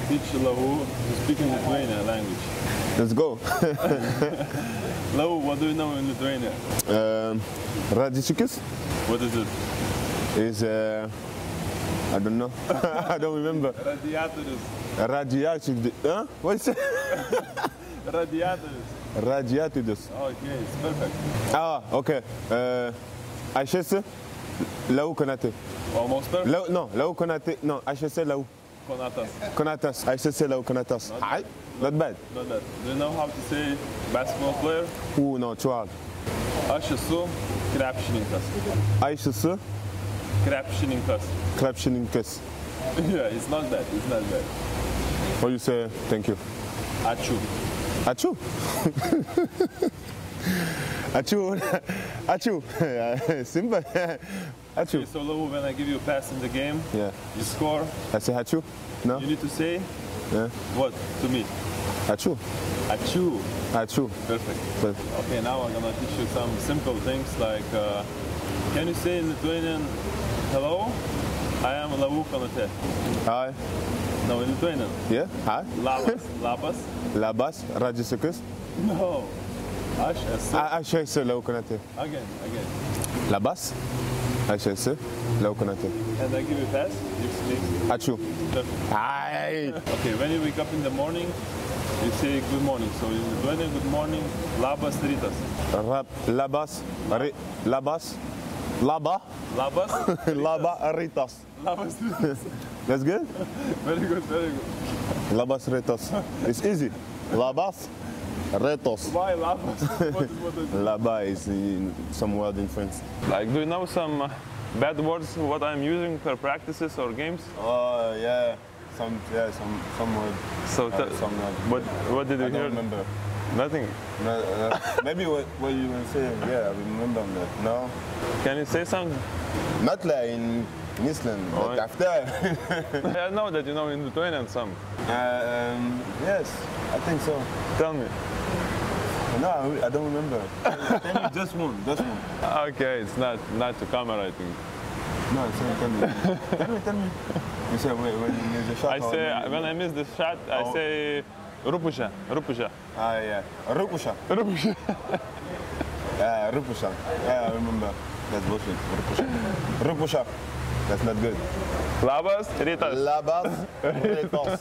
teach Lahaou to speak in Lithuanian language. Let's go. Lahaou, what do you know in Lithuania? Juskevicius What is it? is, I don't know. I don't remember. Radiatorus. Radiatus. Huh? What is it? Radiatorus. Radiatus. Okay, it's perfect. Ah, okay. HSC, Lahaou Konaté. Almost perfect. Non, Lahaou Konaté. Non, HSC Lahaou. Konatas. Konatas. HSC Lahaou Konatas. Not Not bad. Not bad. Do you know how to say basketball player? Ooh, no, too hard. Aš esu krepšininkas. HSC, Krepšininkas. Krepšininkas. Yeah, it's not bad. It's not bad. What you say? Thank you. Ačiū. Achoo. Achoo. Achoo. Simple. Achoo. Okay, so Lahaou, when I give you a pass in the game, Yeah. you score, I say achoo? No? you need to say Yeah. what to me? Achoo. Ačiū. Achoo. Perfect. But Okay, now I'm gonna teach you some simple things like, can you say in Lithuanian, hello, I am Lahaou Konaté. hi. No, in Lithuanian. Yeah. Hi. Labas. Labas. Labas. Juskevicius. No. Aš esu. HSC Lahaou Konaté. Again. Labas. HSC Lahaou Konaté. And I give you a pass, you speak. Achoo. Perfect. Hi. Okay, when you wake up in the morning, you say good morning. So in Lithuanian, good morning, labas rytas. Labas. Labas. Laba. Labas. Laba Ritas. Labas rytas. That's good? Very good, very good. Labas Ritas. It's easy. Labas Ritos. Why labas? What is Laba is some word in French. Like, do you know some bad words what I'm using for practices or games? Oh yeah, some word. So some word. what did you I hear? don't remember. Nothing. No, maybe what you were saying. Yeah, I remember that. No, Can you say something? not like in Iceland, but Alright. after. I know that you know in Lithuanian some. Yes, I think so. Tell me. No, I don't remember. Tell me just one. Okay, it's not to camera, I think. No, tell me. Tell me. You say when you miss the shot. I say when I miss the shot, I Oh. say rupusha. Ah yeah, Rupusha. Yeah, Rupusha. Yeah, I remember. That's bullshit. Rupusha. That's not good. Labas rytas. Labas Ritos.